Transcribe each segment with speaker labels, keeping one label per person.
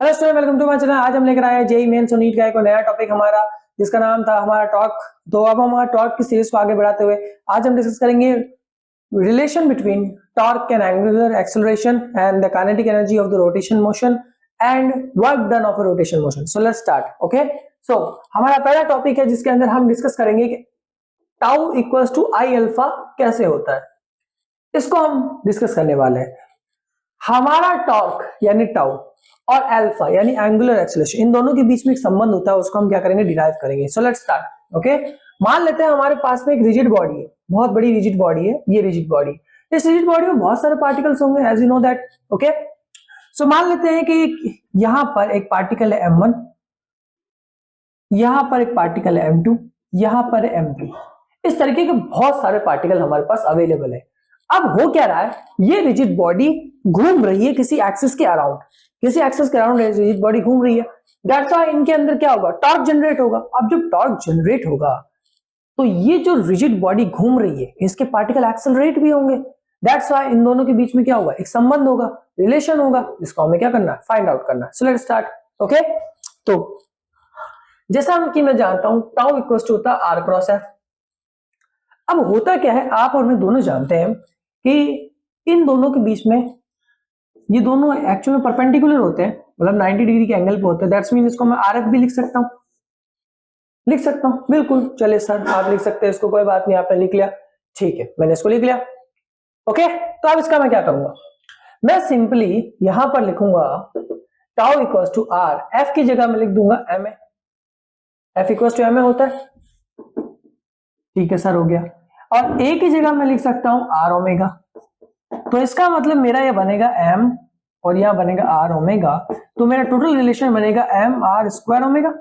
Speaker 1: Hello student, welcome to my channel. आज हम लेकर आए हैं जेई मेंस और नीट का एक नया टॉपिक हमारा, जिसका नाम था हमारा टॉर्क। तो अब हम हमारा टॉर्क की सीरीज को आगे बढ़ाते हुए आज हम डिस्कस करेंगे relation between torque and angular acceleration and the kinetic energy of the rotation motion and work done of a rotation motion. So let's start. Okay, so हमारा पहला टॉपिक है जिसके अंदर हम डिस्कस करेंगे कि tau equals to I alpha कैसे होता है। इसको हम डिस्कस करने वाले हैं। हमारा टॉर्क यानी टाउ और अल्फा यानी एंगुलर एक्सेलरेशन, इन दोनों के बीच में एक संबंध होता है, उसको हम क्या करेंगे, डिराइव करेंगे। सो लेट्स स्टार्ट। ओके, मान लेते हैं हमारे पास में एक रिजिड बॉडी है, बहुत बड़ी रिजिड बॉडी है, ये रिजिड बॉडी। इस रिजिड बॉडी में बहुत सारे पार्टिकल्स होंगे, as you know that. Okay, so मान लेते हैं कि यहां पर एक पार्टिकल है m1, यहां पर एक पार्टिकल है m2, यहां पर है m3। इस तरीके के बहुत सारे पार्टिकल हमारे पास अवेलेबल है। अब हो क्या रहा है, ये रिजिड बॉडी घूम रही है किसी एक्सिस के अराउंड, किसी एक्सिस के अराउंड रिजिड बॉडी घूम रही है। दैट्स व्हाई इनके अंदर क्या होगा, टॉर्क जनरेट होगा। अब जब टॉर्क जनरेट होगा तो ये जो रिजिड बॉडी घूम रही है, इसके पार्टिकल एक्सेलरेट भी होंगे। दैट्स व्हाई इन दोनों के बीच में क्या होगा, एक संबंध होगा, रिलेशन होगा, जिसको हमें क्या करना है, फाइंड आउट करना है। सो लेट्स स्टार्ट। ओके, तो जैसा कि मैं जानता हूं टाउ इक्वल टू होता है आर क्रॉस एफ। अब होता क्या है, आप और मैं दोनों जानते हैं कि इन दोनों के बीच में, ये दोनों एक्चुअल में परपेंडिकुलर होते हैं, मतलब 90 डिग्री के एंगल पे होते हैं। दैट्स मीन इसको मैं आर एफ भी लिख सकता हूं, लिख सकता हूं, बिल्कुल चले सर, आप लिख सकते हैं इसको, कोई बात नहीं, आपने लिख लिया, ठीक है, मैंने इसको लिख लिया। ओके, तो अब इसका मैं क्या करूंगा, मैं सिंपली यहां पर लिखूंगा tau equals to r, F की जगह मैं लिख दूंगा M A. F equals to M A होता है, ठीक है सर, हो गया। और ए की जगह मैं लिख सकता हूं आर ओमेगा। तो इसका मतलब मेरा ये बनेगा एम और यहां बनेगा आर ओमेगा, तो मेरा टोटल रिलेशन बनेगा एम आर स्क्वायर ओमेगा।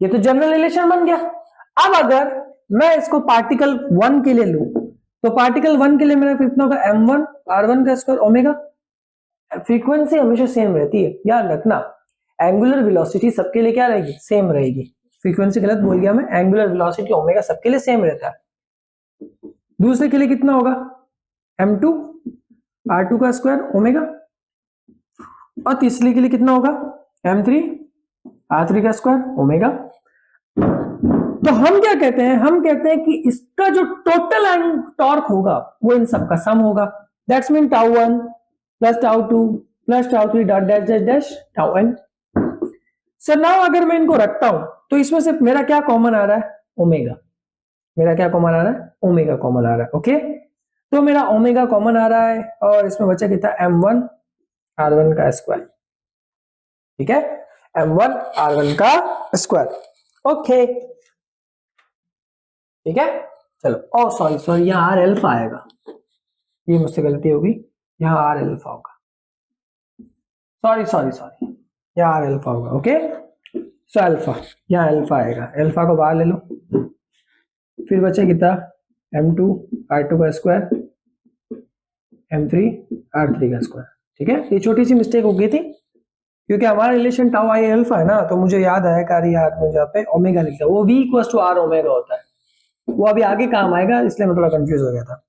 Speaker 1: ये तो जनरल रिलेशन बन गया। अब अगर मैं इसको पार्टिकल 1 के लिए लूं, तो पार्टिकल 1 के लिए मेरा कितना होगा, m1 r1 का स्क्वायर ओमेगा। फ्रीक्वेंसी हमेशा सेम रहती है, याद रखना। एंगुलर वेलोसिटी सबके लिए क्या रहेगी, सेम रहेगी। फ्रीक्वेंसी गलत बोल गया मैं, एंगुलर वेलोसिटी ओमेगा सबके लिए सेम रहता है। दूसरे के लिए कितना होगा, m2 r2 का स्क्वायर ओमेगा। और तीसरे के लिए कितना होगा, m3 r3 का स्क्वायर ओमेगा। तो हम क्या कहते हैं, हम कहते हैं कि इसका जो टोटल टॉर्क होगा वो इन सब का सम होगा। That's mean tau 1 plus tau 2 plus tau 3 dot dash dash dash tau n। Sir now अगर मैं इनको रखता हूं तो इसमें से मेरा क्या कॉमन आ रहा है, ओमेगा। मेरा क्या कॉमन आ रहा है, ओमेगा कॉमन आ रहा है। ओके, तो मेरा ओमेगा कॉमन आ रहा है और इसमें बचा कितना, m1 r1 का स्क्वायर। ठीक है, m1 r1 का स्क्वायर। ओके, ठीक है, चलो। ओ सॉरी सॉरी, यहाँ आर एल्फा आएगा, ये मुझसे गलती होगी, यहाँ आर एल्फा होगा। सॉरी सॉरी सॉरी, यहाँ आर एल्फा होगा। ओके, सो अल्फा, यहाँ अल्फा आएगा, अल्फा को बाहर ले लो, फिर बचे कितना, m2 r2 का स्क्वायर, m3 r3 का स्क्वायर। ठीक है, ये छोटी सी मिस्टेक हो गई थी क्योंकि हमारा रिलेशन टाउ आई अल्फा है ना, तो मुझे याद आया कि यार मुझे यहाँ पे ओमेगा लिखा, वो v equals to r omega होता है, वो अभी आगे काम आएगा, इसलिए मैं थोड़ा कंफ्यूज हो गया था।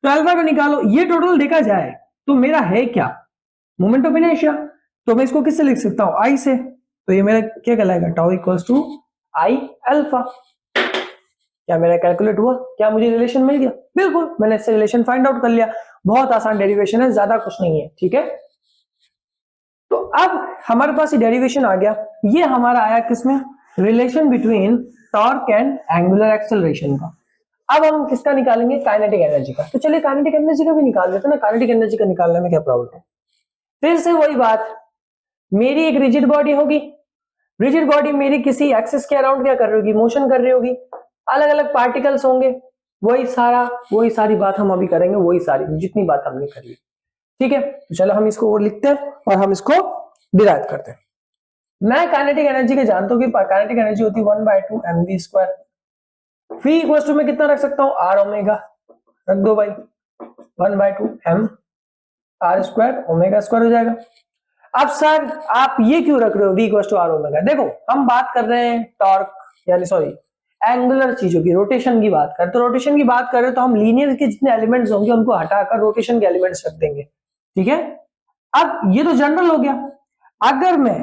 Speaker 1: तो अल्फा को निकालो, ये टोटल देखा जाए तो मेरा है क्या, मोमेंट ऑफ इनर्शिया। तो मैं इसको किससे लिख सकता हूं, आई से। तो ये मेरा क्या कहलाएगा, tau equals to I alpha. क्या मेरा कैलकुलेट हुआ, क्या मुझे रिलेशन मिल गया, बिल्कुल, मैंने इससे रिलेशन फाइंड आउट कर लिया। बहुत आसान डेरिवेशन है, ज्यादा कुछ नहीं है। ठीक है, तो अब हमारे पास ये डेरिवेशन आ गया, ये हमारा आया किसमें, relation between torque and angular acceleration का। अब हम किसका निकालेंगे, काइनेटिक एनर्जी का। तो चलिए काइनेटिक एनर्जी का भी निकाल देते हैं ना, काइनेटिक एनर्जी का निकालने में क्या प्रॉब्लम है। फिर से वही बात, मेरी एक रिजिड बॉडी होगी, रिजिड बॉडी मेरी किसी एक्सिस के अराउंड क्या कर रही होगी, मोशन कर रही होगी, अलग अलग पार्टिकल्स होंगे, वही सारी बात हम अभी करेंगे, वही सारी जितनी बात हमने करी। ठीक है, तो चलो हम इसको और लिखते हैं और हम इसको डिराइव करते हैं। मैं काइनेटिक एनर्जी के जानता हूं कि काइनेटिक एनर्जी होती है 1/2 mv square. v equals to मैं कितना रख सकता हूं, आर ओमेगा, रख दो भाई, 1/2 m r square omega square हो जाएगा। अब सर आप ये क्यों रख रहे हो v equals to r omega, देखो हम बात कर रहे हैं टॉर्क, यानी सॉरी एंगुलर चीजों की, रोटेशन की बात कर, तो रोटेशन की बात कर रहे हो तो हम लीनियर के जितने एलिमेंट्स होंगे उनको हटाकर रोटेशन के एलिमेंट्स रख देंगे। ठीक है, अब ये तो जनरल हो गया। अगर मैं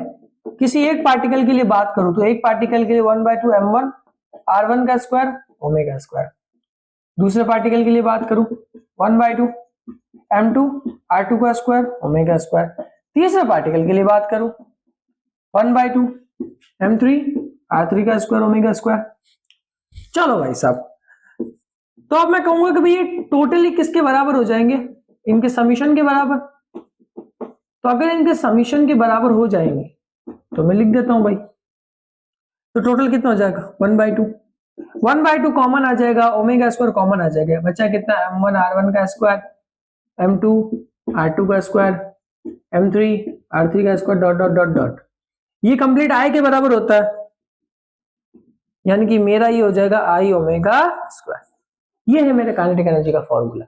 Speaker 1: किसी एक पार्टिकल के लिए बात करूं तो एक पार्टिकल के लिए 1/2 m1 r1 का स्क्वायर ओमेगा स्क्वायर, दूसरे पार्टिकल के लिए बात करूं 1/2 m2 r2 का स्क्वायर ओमेगा स्क्वायर, तीसरे पार्टिकल के लिए बात करूं 1/2 m3 r3 का स्क्वायर ओमेगा स्क्वायर। चलो भाई साहब, तो अब मैं कहूंगा कि भाई ये टोटली किसके बराबर हो जाएंगे, इनके समीशन के बराबर। तो अगर इनके समीशन के बराबर हो जाएंगे तो मैं लिख देता हूं भाई, तो टोटल कितना हो जाएगा 1/2, 1/2 कॉमन आ जाएगा, ओमेगा स्क्वायर कॉमन आ जाएगा, बचा कितना m1 r1 का स्क्वायर, m2 r2 का स्क्वायर, m3 r3 का square dot dot dot dot. ये कंप्लीट आई के बराबर होता है, यानी कि मेरा ये हो जाएगा आई ओमेगा स्क्वायर। ये है मेरे काइनेटिक एनर्जी का फॉर्मूला।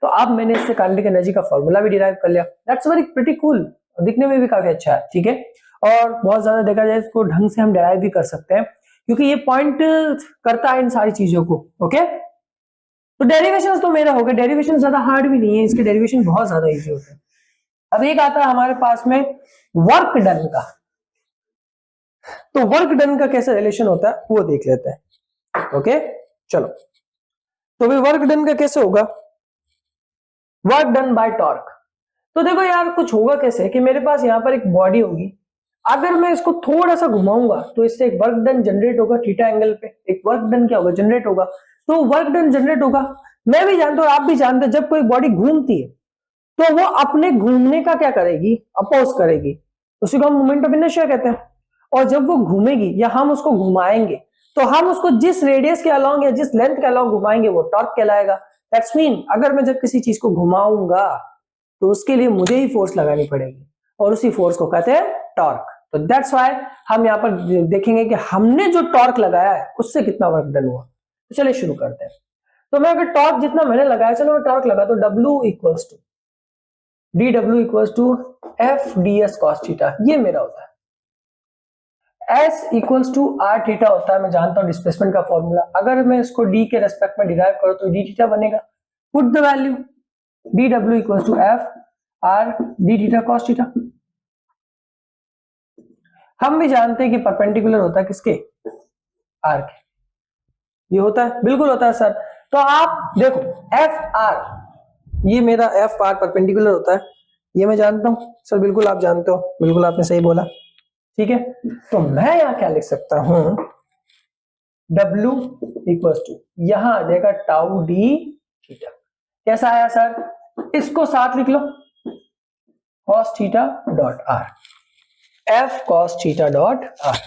Speaker 1: तो अब मैंने इससे काइनेटिक एनर्जी का फॉर्मूला भी डिराइव कर लिया। दैट्स वेरी प्रीटी कूल, दिखने में भी काफी अच्छा है, ठीक है। और बहुत ज्यादा देखा जाए इसको ढंग से हम डिराइव भी कर सकते हैं, क्योंकि ये पॉइंट करता है इन सारी चीजों को। ओके, तो डेरिवेशन तो मेरा हो गया, डेरिवेशन ज्यादा हार्ड भी नहीं है, इसके डेरिवेशन बहुत ज्यादा इजी होते हैं। अब एक आता है हमारे पास में वर्क डन का। तो वर्क डन का कैसे रिलेशन होता है वो देख लेते हैं। ओके चलो, तो भाई वर्क डन का कैसे होगा, वर्क डन बाय टॉर्क। तो देखो यार कुछ होगा कैसे कि मेरे पास यहां पर एक बॉडी होगी, अगर मैं इसको थोड़ा सा घुमाऊंगा तो इससे एक वर्क डन जनरेट होगा थीटा एंगल पे, एक वर्क डन क्या होगा जनरेट होगा। तो वर्क डन जनरेट होगा, मैं भी जानता हूं आप भी जानते हैं, जब कोई बॉडी घूमती है तो वो अपने घूमने का क्या करेगी, अपोज करेगी, उसी को हम मोमेंट ऑफ इनर्शिया कहते हैं। और जब वो घूमेगी या हम उसको घुमाएंगे तो हम उसको जिस रेडियस के अलोंग या जिस लेंथ के अलोंग घुमाएंगे वो टॉर्क कहलाएगा। दैट्स मीन अगर मैं जब किसी चीज को घुमाऊंगा तो उसके लिए मुझे ही फोर्स लगानी पड़ेगी और उसी फोर्स को कहते हैं टॉर्क। तो दैट्स व्हाई हम यहाँ पर देखेंगे कि हमने जो टॉर्क लगाया है उससे कितना वर्क डन हुआ। तो चलिए शुरू करते हैं। तो मैं अगर टॉर्क जितना मैंने लगाया, चलो मैं टॉर्क लगा तो W equals to dW equals to F D S cos theta, ये मेरा होता है। S equals to r theta होता है, मैं जानता हूं डिस्प्लेसमेंट का फॉर्मूला। अगर मैं इसको d के रेस्पेक्ट में डिराइव करूं तो d थीटा बनेगा। Put the value dW equals to F R D theta cos theta. हम भी जानते हैं कि परपेंडिकुलर होता है किसके, आर के। ये होता है, बिल्कुल होता है सर। तो आप देखो एफ आर, ये मेरा एफ आर परपेंडिकुलर होता है, ये मैं जानता हूं सर, बिल्कुल आप जानते हो, बिल्कुल आपने सही बोला, ठीक है। तो मैं यहां क्या लिख सकता हूं, W इक्वल्स टू, यहां आ जाएगा टाउ डी थीटा। कैसा आया सर, इसको साथ लिख लो, cos theta dot r, f cos theta dot r.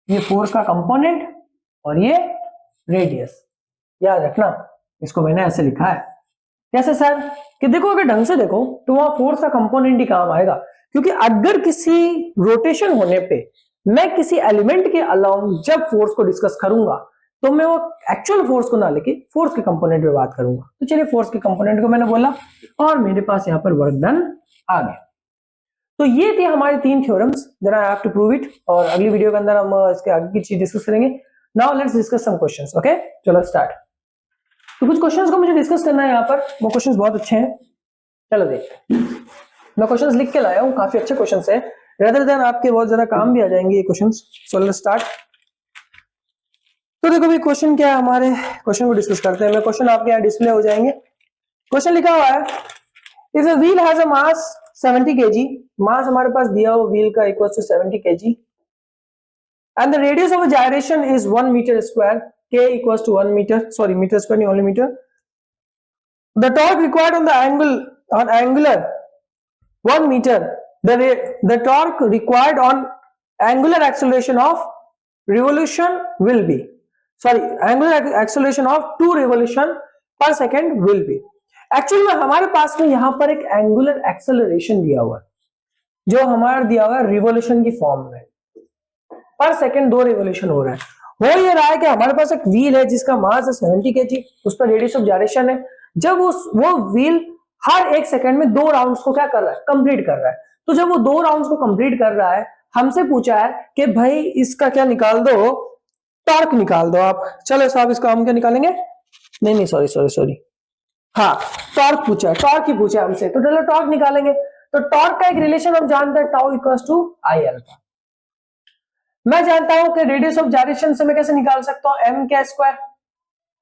Speaker 1: ये फोर्स का कंपोनेंट और ये रेडियस, याद रखना, इसको मैंने ऐसे लिखा है। कैसे सर, कि देखो अगर ढंग से देखो तो वहां फोर्स का कंपोनेंट ही काम आएगा, क्योंकि अगर किसी रोटेशन होने पे मैं किसी एलिमेंट के अलाउंग जब फोर्स को डिस्कस करूंगा तो मैं वो एक्चुअल फोर्स को ना लेके फोर्स के कंपोनेंट पे बात करूंगा। तो चलिए फोर्स के कंपोनेंट को मैंने बोला और मेरे पास यहां पर वर्क डन आ गया। तो ये थी हमारी 3 theorems, then I have to prove it, और अगली वीडियो के अंदर हम इसके आगे की चीज डिस्कस करेंगे। Now let's discuss some questions. Okay चलो स्टार्ट। तो कुछ क्वेश्चंस को मुझे डिस्कस करना है यहाँ पर, वो क्वेश्चंस बहुत अच्छे हैं, चलो देखते हैं। मैं क्वेश्चंस लिख के लाया हूँ, काफी अच्छे क्वेश्चंस है, रेदर देन आपके बहुत ज्यादा काम भी आ जाएंगे ये क्वेश्चंस। So let's start. तो देखो भाई क्वेश्चन क्या है हमारे, क्वेश्चन को डिस्कस करते हैं। मैं क्वेश्चन आपके यहाँ डिस्प्ले हो जाएंगे। क्वेश्चन लिखा हुआ है, if a wheel has a mass 70 kg, मास हमारे पास दिया हुआ व्हील का equal to 70 kg, and the radius of a gyration is 1 meter square, k equals to 1 meter, sorry meter square नहीं only meter. The torque required on the angular 1 meter, the torque required on angular acceleration of revolution will be, sorry angular acceleration of 2 revolution per second will be. Actually में हमारे पास में यहां पर एक angular acceleration दिया हुआ है, जो हमारा दिया हुआ है रिवोल्यूशन की फॉर्म में, पर सेकंड 2 रिवोल्यूशन हो रहा है। हो ये रहा है कि हमारे पास एक व्हील है जिसका मास है 70 kg, उस पर रेडियस ऑफ जायरेशन है। जब वो व्हील हर 1 सेकंड में 2 राउंड्स को क्या कर रहा है, कंप्लीट कर रहा है। तो जब वो 2 राउंड्स को कंप्लीट कर रहा है, हमसे पूछा है कि भाई इसका क्या निकाल दो, टॉर्क निकाल दो आप। चलो साहब इसका हम क्या निकालेंगे, नहीं सॉरी, हाँ टॉर्क पूछा है, टॉर्क ही पूछा है हमसे, तो चलो टॉर्क निकालेंगे। तो टॉर्क का एक रिलेशन हम जानते हैं, tau equals to I alpha. मैं जानता हूं कि रेडियस ऑफ जायरेशन से मैं कैसे निकाल सकता हूं, M K square,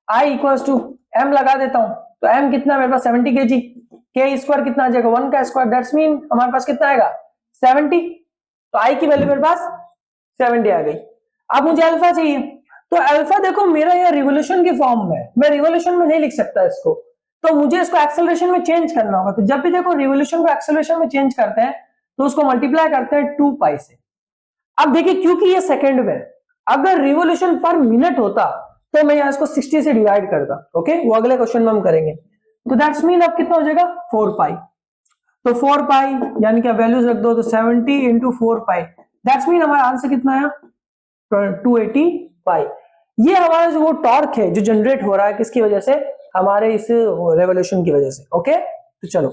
Speaker 1: I equals to M लगा देता हूं, तो एम कितना मेरे पास 70 केजी, के स्क्वायर कितना आ जाएगा 1 का स्क्वायर, दैट्स मीन हमारे पास कितना आएगा 70, तो आई की वैल्यू मेरे पास 70 आ गई। अब मुझे अल्फा चाहिए, तो अल्फा देखो मेरा यह रिवोल्यूशन की फॉर्म में, मैं रिवोल्यूशन में नहीं लिख सकता इसको, तो मुझे इसको एक्सेलरेशन में चेंज करना होगा। तो जब भी देखो रिवोल्यूशन को एक्सेलरेशन में चेंज करते हैं तो उसको मल्टीप्लाई करते हैं 2 पाई से। अब देखिए क्योंकि ये सेकंड में, अगर रिवोल्यूशन पर मिनट होता तो मैं यहाँ इसको 60 से डिवाइड करता, ओके, वो अगले क्वेश्चन में हम करेंगे। तो दैट्स मीन अब कितना हो जाएगा 4 पाई, तो 4 पाई यानी कि वैल्यूज रख दो, तो 70 इंटू 4 पाई, दैट्स मीन हमारा आंसर कितना आया 280 पाई। ये हमारा जो वो टॉर्क है जो जनरेट हो रहा है किसकी वजह से, हमारे इस रेवोल्यूशन की वजह से, ओके। तो चलो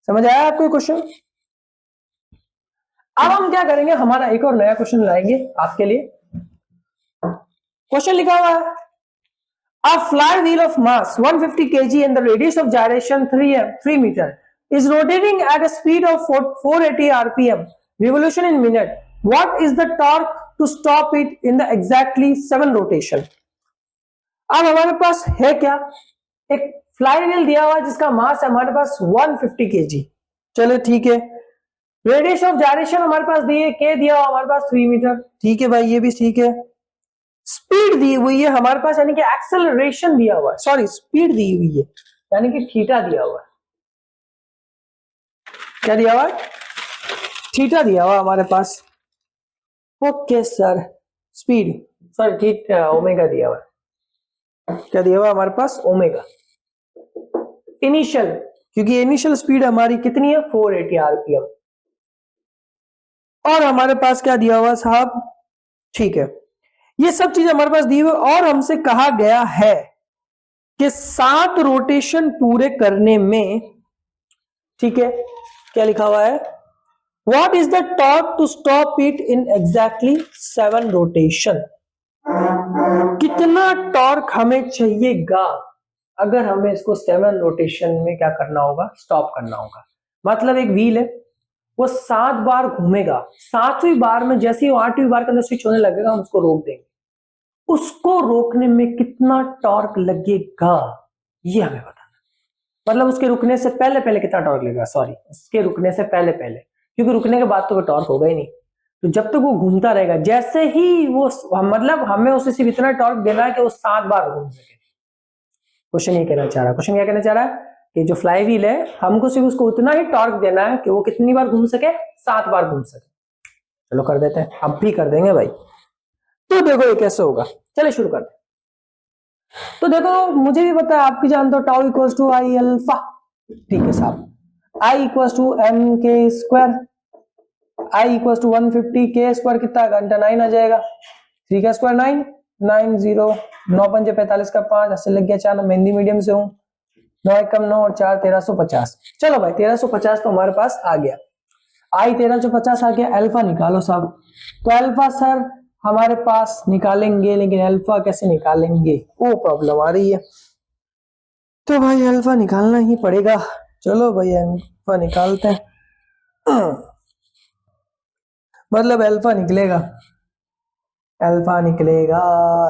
Speaker 1: समझ आया आपको क्वेश्चन। अब हम क्या करेंगे, हमारा एक और नया क्वेश्चन लाएंगे आपके लिए। क्वेश्चन लिखा हुआ है, a flywheel of mass 150 kg and the radius of gyration 3 meter is rotating at a speed of 480 rpm revolution in minute. What is the torque to stop it in the exactly 7 rotation? अब हमारे पास है क्या, एक flywheel दिया हुआ है जिसका मास है हमारे पास 150 kg, चलो ठीक है। रेडियस ऑफ जायरेशन हमारे पास दी है, के दिया हुआ हमारे पास 3 मीटर, ठीक है भाई ये भी ठीक है। स्पीड दी हुई है हमारे पास यानी कि एक्सेलरेशन दिया हुआ है, सॉरी स्पीड दी हुई है यानी कि थीटा दिया हुआ है, क्या दिया हुआ है थीटा दिया हुआ हमारे पास, okay sir. Speed sorry theta omega दिया हुआ है, क्या दिया हुआ हमारे पास ओमेगा। इनिशियल, क्योंकि इनिशियल स्पीड हमारी कितनी है 480 आरपीएम, और हमारे पास क्या दिया हुआ साहब, ठीक है ये सब चीज हमारे पास दी हुई, और हमसे कहा गया है कि 7 रोटेशन पूरे करने में, ठीक है क्या लिखा हुआ है, what is the torque to stop it in exactly 7 rotation. कितना टॉर्क हमें चाहिएगा अगर हमें इसको 7 रोटेशन में क्या करना होगा, स्टॉप करना होगा। मतलब एक व्हील है वो 7 बार घूमेगा, 7वीं बार में जैसे ही 8वीं बार के अंदर स्विच होने लगेगा हम उसको रोक देंगे, उसको रोकने में कितना टॉर्क लगेगा ये हमें बताना। मतलब उसके रुकने से पहले पहले कितना टॉर्क लगेगा, सॉरी उसके रुकने से पहले पहले, क्योंकि रुकने के बाद तो वो टॉर्क होगा ही नहीं, तो जब तक वो घूमता रहेगा जैसे ही वो, मतलब हमें उसे सिर्फ इतना टॉर्क देना है कि वो 7 बार घूम सके। क्वेश्चन ये कहना चाह रहा है, क्वेश्चन क्या कहना चाह रहा है कि जो फ्लाई व्हील है हमको सिर्फ उसको उतना ही टॉर्क देना है कि वो कितनी बार घूम सके, 7 बार घूम सके। चलो कर देते हैं, अब भी कर देंगे भाई। तो देखो ये कैसे होगा, चलिए शुरू करते हैं। तो देखो मुझे भी पता है, आप भी जानते हो tau equals to I alpha, ठीक है साहब। I equals to M K square, I equals to 150, K square कितना घंटा 9 आ जाएगा, 3 का स्क्वायर 9, 9 0 9 पंजे 45 का 5, ऐसे लग गया 4, मैं हिंदी मीडियम से हूँ, 9 1 कम 9 और 4 1350। चलो भाई 1350 तो हमारे पास आ गया, आई 1350 आ गया, अल्फा निकालो साहब। तो अल्फा सर हमारे पास निकालेंगे, लेकिन अल्फा कैसे निकालेंगे वो प्रॉब्लम आ रही है, तो भाई अल्फा निकालना ही पड़ेगा। चलो भाई अल्फा निकालते हैं, मतलब अल्फा निकलेगा, अल्फा निकलेगा,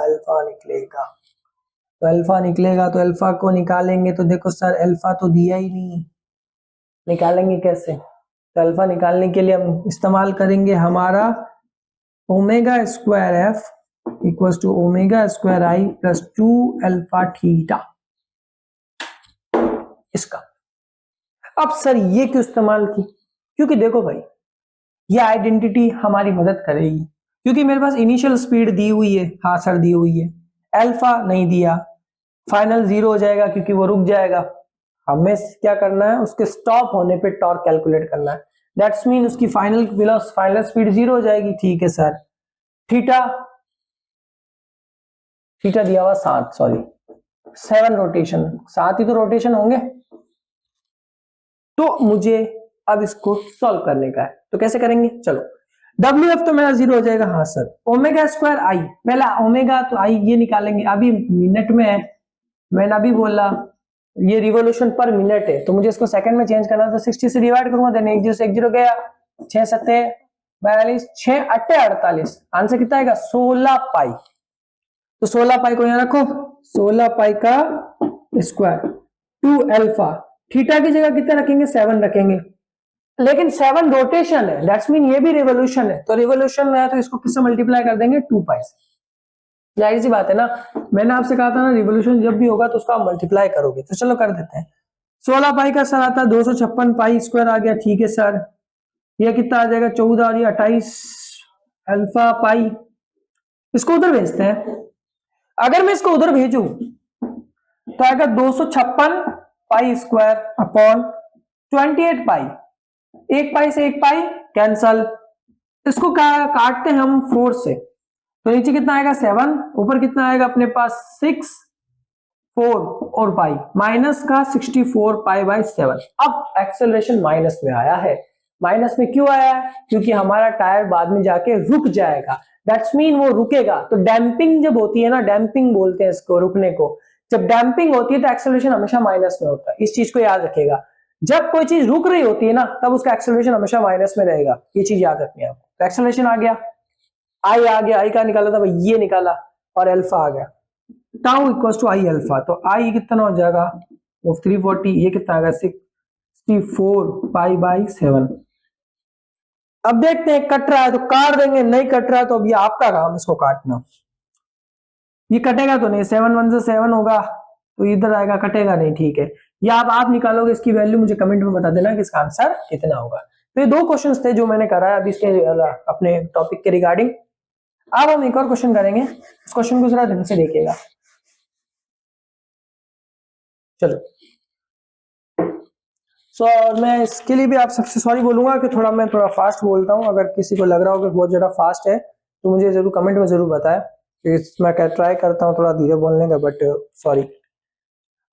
Speaker 1: अल्फा निकलेगा, तो अल्फा निकलेगा, तो अल्फा को निकालेंगे तो देखो सर अल्फा तो दिया ही नहीं, निकालेंगे कैसे। तो अल्फा निकालने के लिए हम इस्तेमाल करेंगे हमारा omega square F equals to omega square I plus 2 alpha theta, इसका। अब सर ये क्यों इस्तेमाल की, क्योंकि देखो भाई ये आइडेंटिटी हमारी मदद करेगी, क्योंकि मेरे पास इनिशियल स्पीड दी हुई है, हाँ सर दी हुई है, अल्फा नहीं दिया, फाइनल 0 हो जाएगा क्योंकि वो रुक जाएगा। हमें क्या करना है, उसके स्टॉप होने पे टॉर्क कैलकुलेट करना है, दैट्स मीन उसकी फाइनल स्पीड 0 हो जाएगी, ठीक है सर। थीटा, थीटा दिया हुआ 7, सॉरी 7 रोटेशन, 7 ही तो रोटेशन होंगे। तो मुझे अब इसको सॉल्व करने का है, तो कैसे करेंगे, चलो डब्ल्यू एफ तो मेरा 0 हो जाएगा, हाँ सर। ओमेगा स्क्वायर आई, पहला ओमेगा तो आई ये निकालेंगे, अभी मिनट में है, मैंने अभी बोला ये रिवोल्यूशन पर मिनट है, तो मुझे इसको सेकंड में चेंज करना है, तो 60 से डिवाइड करूंगा, देन 1 0 से 1 0 गया, 6 7 42, 6 8 48, आंसर कितना आएगा 16 पाई। तो 16 पाई को यहां रखो, 16 पाई का स्क्वायर 2 अल्फा, थीटा की जगह कितना रखेंगे 7 रखेंगे, लेकिन 7 रोटेशन है, दैट्स मीन ये भी रिवोल्यूशन है, तो रिवोल्यूशन में है तो इसको किससे मल्टीप्लाई कर देंगे 2 पाई से। जाहिर सी बात है ना, मैंने आपसे कहा था ना रिवोल्यूशन जब भी होगा तो उसका आप मल्टीप्लाई करोगे, तो चलो कर देते हैं। 16 पाई का सर आता है 256 पाई स्क्वायर आ गया, ठीक है सर, ये कितना आ जाएगा 14 और ये 28 अल्फा पाई। इसको उधर भेजते हैं, अगर मैं इसको उधर भेजूं तो आएगा 256 पाई स्क्वायर अपॉन 28 पाई, एक पाई से एक पाई कैंसल, इसको काटते हैं हम 4 से, तो नीचे कितना आएगा 7, ऊपर कितना आएगा अपने पास 6 4 और पाई, माइनस का 64 पाई बाई 7। अब एक्सेलरेशन माइनस में आया है, माइनस में क्यों आया है, क्योंकि हमारा टायर बाद में जाके रुक जाएगा, दैट्स मीन वो रुकेगा। तो डैम्पिंग जब होती है ना, डैम्पिंग बोलते हैं इसको, रुकने को, जब डैम्पिंग होती है तो एक्सेलरेशन हमेशा माइनस में होता है, इस चीज को याद रखिएगा। जब कोई चीज रुक रही होती है ना, तब उसका एक्सेलरेशन हमेशा माइनस में रहेगा, ये चीज याद रखनी है आपको। तो एक्सेलरेशन आ गया, आई आ गया, आई का निकाला था भाई, ये निकाला, और अल्फा आ गया, tau equal to I alpha, तो आई कितना हो जाएगा वो 340, ये कितना आ गया 64 पाई बाई 7। अब देखते हैं कट रहा है तो काट देंगे, नहीं कट रहा है तो अब ये आपका काम इसको काटना, ये कटेगा तो नहीं, 7 1 से 7 होगा तो इधर आएगा, कटेगा नहीं, ठीक है। या आप निकालोगे इसकी वैल्यू, मुझे कमेंट में बता देना कि इसका आंसर कितना होगा। तो ये 2 क्वेश्चंस थे जो मैंने कराया अभी इसके अपने टॉपिक के रिगार्डिंग। अब हम एक और क्वेश्चन करेंगे, इस क्वेश्चन को जरा ढंग से देखिएगा। चलो मैं इसके लिए भी आप सबसे सॉरी बोलूंगा कि मैं थोड़ा फास्ट बोलता हूं, अगर किसी को लग रहा हो कि बहुत ज्यादा फास्ट है तो मुझे जरूर कमेंट में जरूर बताएं, मैं ट्राई करता हूं थोड़ा धीरे बोलने का, बट सॉरी।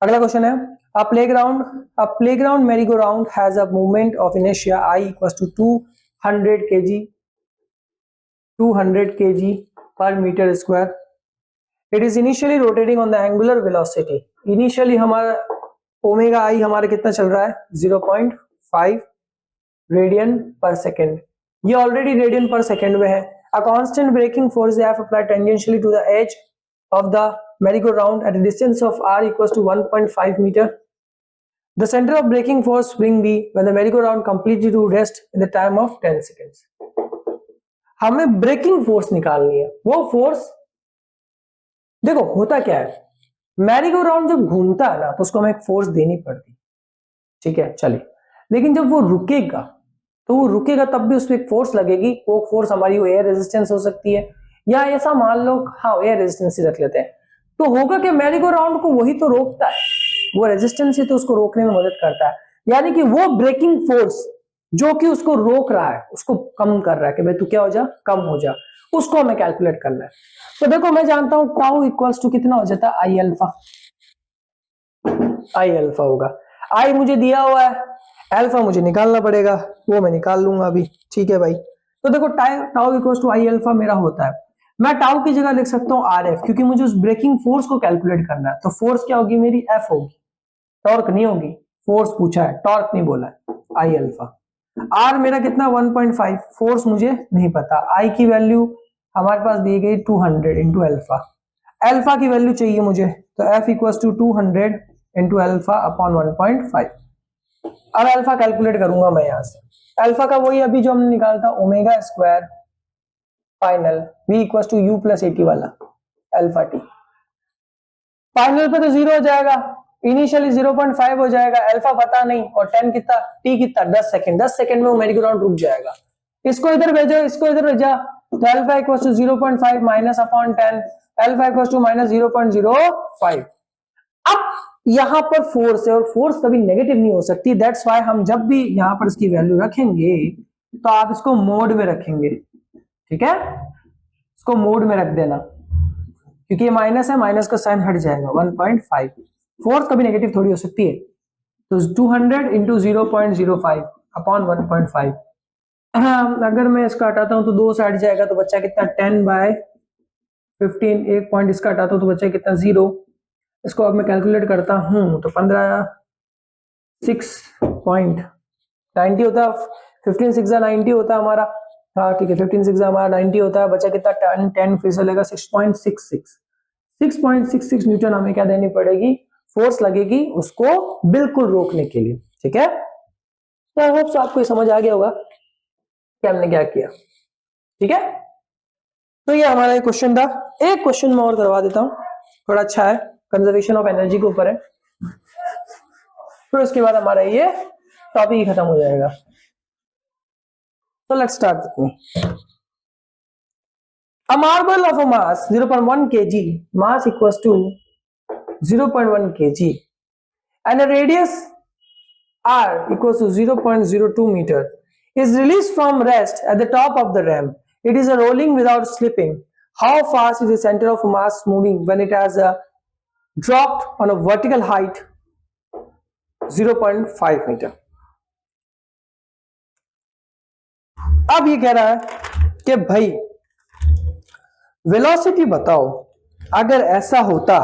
Speaker 1: अगला क्वेश्चन है, a playground merry-go-round has a movement of inertia I equals to 200 kg per meter square. It is initially rotating on the angular velocity. Initially हमारा ओमेगा आई हमारा कितना चल रहा है 0.5 रेडियन पर सेकेंड, ये ऑलरेडी रेडियन पर सेकेंड में है। A constant braking force F applied tangentially to the edge of the merry-go-round at a distance of r equals to 1.5 meter. The center of braking force spring B when the merry-go-round completely to rest in the time of 10 seconds. हमें breaking force निकालनी है, वो force देखो होता क्या है, merry-go-round जब घूमता है ना तो उसको हमें एक फोर्स देनी पड़ती, ठीक है चलिए, लेकिन जब वो रुकेगा तो वो रुकेगा तब भी उसमें एक फोर्स लगेगी, वो फोर्स हमारी एयर रेजिस्टेंस हो सकती है, या ऐसा मान लो हाँ एयर रेजिस्टेंस ही रख लेते हैं, तो होगा कि मैरी-गो-राउंड को वही तो रोकता है, वो रेजिस्टेंस ही तो उसको रोकने में मदद करता है, यानी कि वो ब्रेकिंग फोर्स जो कि उसको रोक रहा है, उसको कम कर रहा है कि भाई तू क्या हो जा, कम हो जा, उसको हमें कैलकुलेट करना है। तो देखो मैं जानता हूं टाउ इक्वल्स टू कितना हो जाता है आई अल्फा, आई अल्फा होगा, आई मुझे दिया हुआ है, अल्फा मुझे निकालना पड़ेगा, वो मैं निकाल लूंगा अभी, ठीक है भाई। तो देखो tau equals to I alpha मेरा होता है, मैं टाउ की जगह लिख सकता हूं आर एफ, क्योंकि मुझे उस ब्रेकिंग फोर्स को कैलकुलेट करना है, तो फोर्स क्या होगी मेरी एफ होगी, टॉर्क नहीं होगी, फोर्स पूछा है टॉर्क नहीं बोला है, आई अल्फा। आर मेरा कितना 1.5, फोर्स मुझे नहीं पता, आई की वैल्यू हमारे पास दी गई 200 इंटू अल्फा, अल्फा की वैल्यू चाहिए मुझे, तो F equals to 200 into alpha upon 1.5। अब अल्फा कैलकुलेट करूंगा मैं यहां से, अल्फा का वही अभी जो हमने निकाला था omega square final v equals to u plus 80 वाला अल्फा टी, फाइनल पे तो 0 हो जाएगा, इनिशियली 0.5 हो जाएगा, अल्फा पता नहीं, और 10 कितना, टी कितना 10 सेकंड, 10 सेकंड में वो मैरी-गो-राउंड रुक जाएगा। इसको इधर भेजो, इसको इधर भेजा, तो alpha equals to 0.5 minus upon 10, alpha equals to minus 0.05। अब यहां पर फोर्स है और फोर्स कभी नेगेटिव नहीं हो सकती, दैट्स व्हाई हम जब भी यहां पर इसकी वैल्यू रखेंगे तो आप इसको मोड में रखेंगे, ठीक है, इसको मोड में रख देना, क्योंकि ये माइनस है, माइनस का साइन हट जाएगा 1.5, फोर्स कभी नेगेटिव थोड़ी हो सकती है, तो 200 इंटू 0.05 अपॉन 1.5। अगर मैं इसका हटाता हूं तो 2 से हट जाएगा, तो बच्चा कितना 10/15, एक पॉइंट इसका हटाता हूं तो बच्चा कितना 0, इसको अब मैं कैलकुलेट करता हूं तो 15 6.90 होता है, 15 6 90 होता है हमारा। हाँ ठीक है, 15 6 हमारा 90 होता है, बचा कितना 10 10 फिर से लेगा 6.66 न्यूटन हमें क्या देनी पड़ेगी, फोर्स लगेगी उसको बिल्कुल रोकने के लिए। ठीक है, तो आई होप आपको समझ आ गया होगा कि हमने क्या किया। ठीक है, तो ये हमारा एक क्वेश्चन था। एक क्वेश्चन मैं और करवा देता हूं, थोड़ा अच्छा है, कंजर्वेशन ऑफ एनर्जी के ऊपर है, फिर उसके बाद हमारा ये टॉपिक ही खत्म हो जाएगा। तो let's start with me. A marble of a mass 0.1 kg, mass equals to 0.1 kg, and a radius r equals to 0.02 meter is released from rest at the top of the ramp. It is a rolling without slipping. How fast is the center of mass moving when it has dropped on a vertical height 0.5 meter? अब ये कह रहा है कि भाई velocity बताओ, अगर ऐसा होता,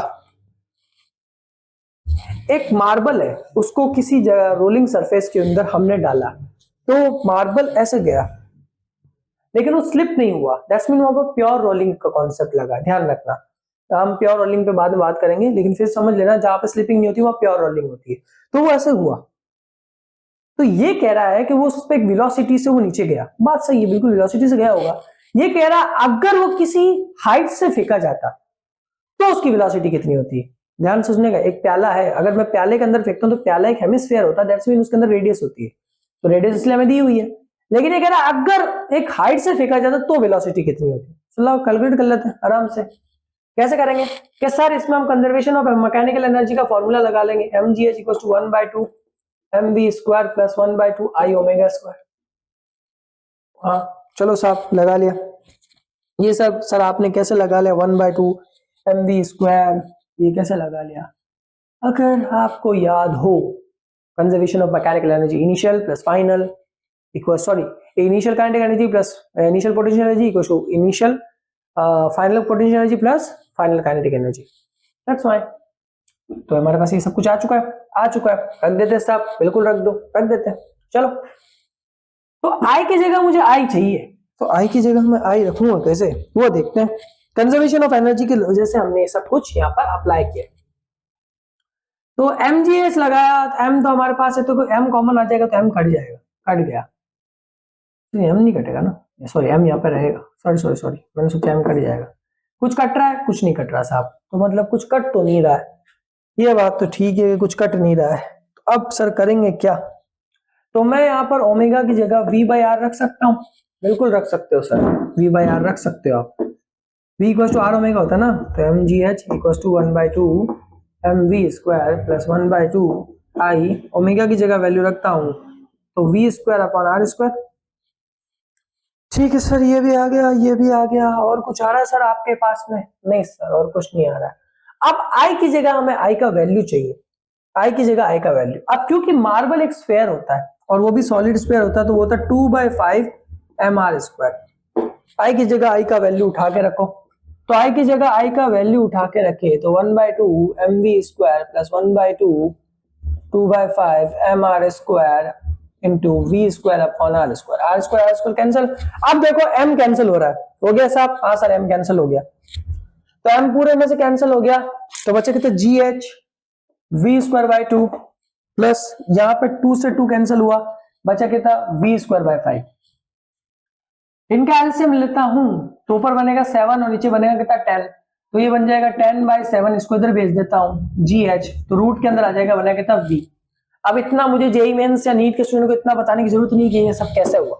Speaker 1: एक मार्बल है उसको किसी जगह रोलिंग सरफेस के अंदर हमने डाला, तो मार्बल ऐसे गया लेकिन वो स्लिप नहीं हुआ, दैट्स मीन वहां पर प्योर रोलिंग का कॉन्सेप्ट लगा। ध्यान रखना, हम प्योर रोलिंग पे बाद में बात करेंगे, लेकिन फिर समझ लेना जहां पे स्लिपिंग नहीं होती वहां प्योर रोलिंग होती है। तो वो ऐसे हुआ, तो ये कह रहा है कि वो उस पे एक वेलोसिटी से वो नीचे गया, बात सही है, बिल्कुल वेलोसिटी से गया होगा। ये कह रहा है अगर वो किसी हाइट से फेंका जाता तो उसकी वेलोसिटी कितनी होती है। ध्यान सोचने का, एक प्याला है, अगर मैं प्याले के अंदर फेंकता हूं तो प्याला एक हेमिस्फीयर होता है, दैट्स मीन उसके अंदर रेडियस होती है, तो रेडियस इसलिए हमें दी हुई है। लेकिन ये कह रहा है अगर एक हाइट से फेंका जाता तो वेलोसिटी कितनी होती। चलो कैलकुलेट कर लेते हैं आराम से। कैसे करेंगे कि सर इसमें हम कंजर्वेशन ऑफ मैकेनिकल एनर्जी का फॉर्मूला लगा लेंगे, mgh equal to 1/2 mv square plus 1/2 I omega square. हाँ चलो साहब लगा लिया। ये सब सर आपने कैसे लगा लिया 1/2 mv स्क्वायर, ये कैसे लगा लिया? अगर आपको याद हो, conservation of mechanical energy initial plus final equal, sorry, initial kinetic energy plus initial potential energy equal to initial final potential energy plus final kinetic energy, that's why. तो हमारे पास ये सब कुछ आ चुका है, रख देते हैं साहब, बिल्कुल रख दो, रख देते हैं। चलो, तो आई की जगह मुझे आई चाहिए, तो आई की जगह मैं आई रखूंगा कैसे, वो देखते हैं। कंजर्वेशन ऑफ एनर्जी की वजह से हमने सब कुछ यहाँ पर अप्लाई किया। तो mgh लगाया, m तो हमारे पास है, तो m कॉमन आ जाएगा तो m कट जाएगा, कट गया, m नहीं कटेगा ना, सॉरी m यहाँ पे रहेगा, सॉरी मैंने सोचा m कट जाएगा। कुछ कट रहा है, कुछ नहीं कट रहा साहब, तो मतलब कुछ कट तो नहीं रहा है, ये बात तो ठीक है, कुछ कट नहीं रहा है। तो अब सर करेंगे क्या, तो मैं यहाँ पर ओमेगा की जगह v/r रख सकता हूँ, बिल्कुल रख सकते हो सर, v/r रख सकते हो आप, v equal to r omega होता है ना, तो mgh equal to 1/2 mv square plus 1/2 I omega की जगह वैल्यू रखता हूँ तो v square upon r square. ठीक है सर, ये भी आ गया, ये भी आ गया, और कुछ आ रहा है सर आपके पास में? नहीं सर, और कुछ नहीं आ रहा है। अब I की जगह हमें I का वैल्यू चाहिए, I की जगह I का वैल्यू। अब क्योंकि मार्बल एक स्फेयर होता है और वो भी सॉलिड स्फेयर होता है, तो वो होता है 2/5 mr स्क्वायर। I की जगह I का वैल्यू उठा के रखो, तो I की जगह I का वैल्यू उठा के रखे तो 1/2 mv square plus 1/2 2/5 mr square into V square upon R square cancel. अब देखो m कैंसिल हो रहा है, हो गया साहब? हाँ सर m कैंसिल हो गया, तो m पूरे में से कैंसिल हो गया, तो बचे कितने gh v square by 2 plus यहाँ पे 2 से 2 कैंसिल हुआ, बचा कितना v स्क्वायर बाय 5। इनका एलसीएम लेता हूं तो ऊपर बनेगा 7 और नीचे बनेगा कितना 10, तो ये बन जाएगा 10/7, इसको इधर भेज देता हूं gh, तो रूट के अंदर आ जाएगा, बनेगा कितना v। अब इतना मुझे जेईई मेंस या नीट के स्टूडेंट को इतना बताने की जरूरत नहीं कि ये सब कैसे हुआ।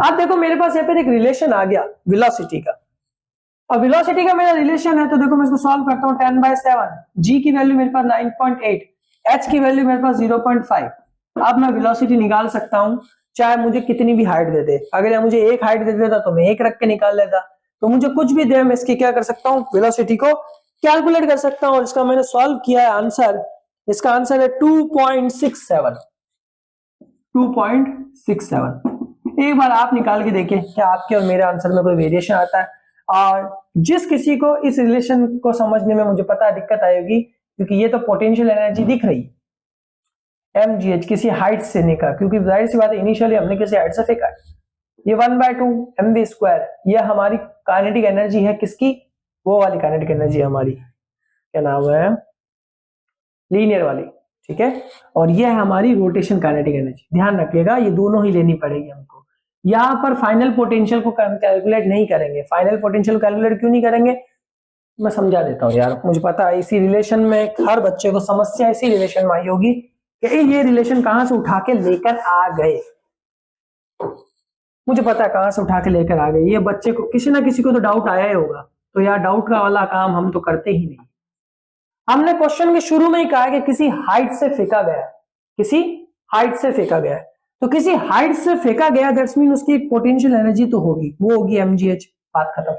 Speaker 1: अब देखो मेरे पास यहाँ पे एक रिलेशन आ गया वेलोसिटी का, और वेलोसिटी का मेरा रिलेशन है, तो देखो मैं इसको सॉल्व करता हूँ 10/7, g की वैल्यू मेरे पास 9.8, h की वैल्यू मेरे पास 0.5। अब मैं वेलोसिटी निकाल सकता हूँ चाहे मुझे कितनी भी हाइट दे दे, अगर मुझे एक हाइट दे देता तो मैं एक रख के निकाल लेता, तो मुझे कुछ भी दे मैं इसकी क्या कर सकता हूँ, वेलोसिटी को कैलकुलेट कर सकता हूँ। इसका मैंने सॉल्व किया है आंसर, इसका आंसर है 2.67। एक बार आप निकाल के देखिए क्या आपके और मेरे आंसर में कोई वेरिएशन आता है, और जिस किसी को इस रिलेशन को समझने में मुझे पता है दिक्कत आएगी, क्योंकि ये तो पोटेंशियल एनर्जी दिख रही mgh किसी हाइट से नहीं का, क्योंकि जाहिर सी बात है इनिशियली हमने किसी हाइट से फेंका है। ये 1/2 mv², ये हमारी काइनेटिक एनर्जी है, किसकी? वो वाली काइनेटिक एनर्जी हमारी, क्या नाम है, लीनियर वाली, ठीक है। और ये है हमारी रोटेशन काइनेटिक एनर्जी। ध्यान रखिएगा ये दोनों ही लेनी पड़ेगी हमको। यहां पर फाइनल पोटेंशियल को कैलकुलेट नहीं करेंगे। फाइनल पोटेंशियल कैलकुलेट क्यों नहीं करेंगे, मैं समझा देता हूँ यार। मुझे पता है इसी रिलेशन में हर बच्चे को समस्या इसी रिलेशन में आई होगी कि ये रिलेशन कहां से उठा के लेकर आ गए। मुझे पता है कहां से उठा के लेकर आ गए। ये बच्चे को किसी ना किसी को तो डाउट आया ही होगा। तो यार डाउट का वाला काम हम तो करते ही नहीं। हमने क्वेश्चन के शुरू में ही कहा है कि किसी हाइट से फेंका गया, किसी हाइट से फेंका गया है। तो किसी हाइट से फेंका गया दैट्स मीन उसकी एक पोटेंशियल एनर्जी तो होगी, वो होगी mgh। बात खत्म,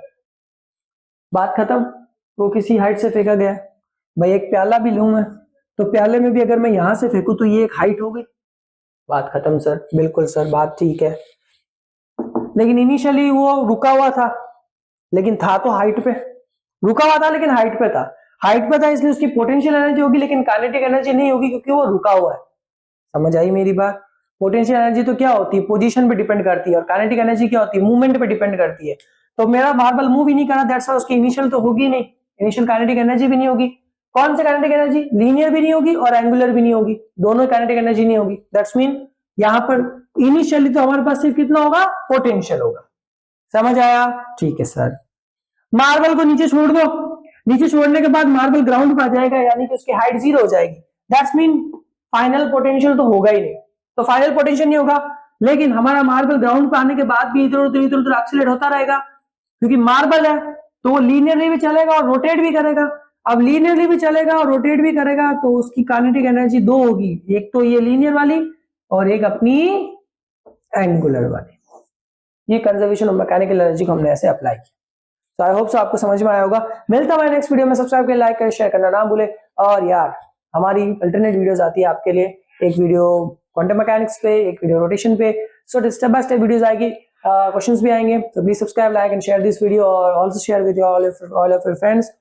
Speaker 1: बात खत्म। वो किसी हाइट से फेंका गया। भाई एक प्याला भी लूं मैं, तो प्याले में भी अगर मैं यहां से फेंकूं तो ये एक हाइट हो गई। बात खत्म सर। बिल्कुल सर, बात ठीक है। लेकिन इनिशियली वो रुका हुआ था, लेकिन था तो हाइट पे, रुका हुआ था लेकिन हाइट पे था। हाइट पे था इसलिए उसकी पोटेंशियल एनर्जी होगी, लेकिन काइनेटिक एनर्जी नहीं होगी क्योंकि वो रुका हुआ है। समझ आई मेरी बात? पोटेंशियल एनर्जी तो क्या होती है, पोजीशन पे डिपेंड करती है, और काइनेटिक एनर्जी क्या होती है, मूवमेंट पे डिपेंड करती है। तो मेरा मार्बल मूव ही नहीं करा, दैट्स व्हाई उसकी इनिशियल तो होगी नहीं, इनिशियल काइनेटिक एनर्जी भी नहीं होगी। कौन सी काइनेटिक एनर्जी? लीनियर भी नहीं होगी और एंगुलर भी नहीं होगी, दोनों काइनेटिक एनर्जी नहीं होगी। दैट्स मीन यहां पर इनिशियली तो हमारे पास सिर्फ कितना होगा, पोटेंशियल होगा। समझ आया? ठीक है सर। मार्बल को नीचे छोड़ दो, नीचे छोड़ने के बाद मार्बल ग्राउंड पर आ जाएगा, यानी कि उसकी हाइट 0 हो जाएगी। दैट्स मीन फाइनल पोटेंशियल तो होगा ही नहीं। तो फाइनल पोटेंशियल नहीं होगा, लेकिन हमारा मार्बल ग्राउंड पर आने के बाद भी इधर उधर इधर उधर एक्सीलरेट होता रहेगा, क्योंकि मार्बल है तो वो लीनियरली भी चलेगा और रोटेट भी करेगा। अब लीनियरली भी चलेगा और रोटेट भी करेगा तो उसकी काइनेटिक एनर्जी दो होगी, एक तो ये लीनियर वाली और एक अपनी एंगुलर वाली। ये कंजर्वेशन ऑफ मैकेनिकल एनर्जी को हमने ऐसे अप्लाई किया। तो आई होप सो आपको समझ में आया होगा। मिलता हूं नेक्स्ट वीडियो में। सब्सक्राइब करें, लाइक करें, शेयर करना ना भूले। और यार हमारी अल्टरनेट वीडियोस आती है आपके लिए, एक वीडियो क्वांटम मैकेनिक्स पे, एक वीडियो रोटेशन पे। So step by step videos आएगी, क्वेश्चंस भी आएंगे। तो please subscribe, like and share this video और also share with all of your friends.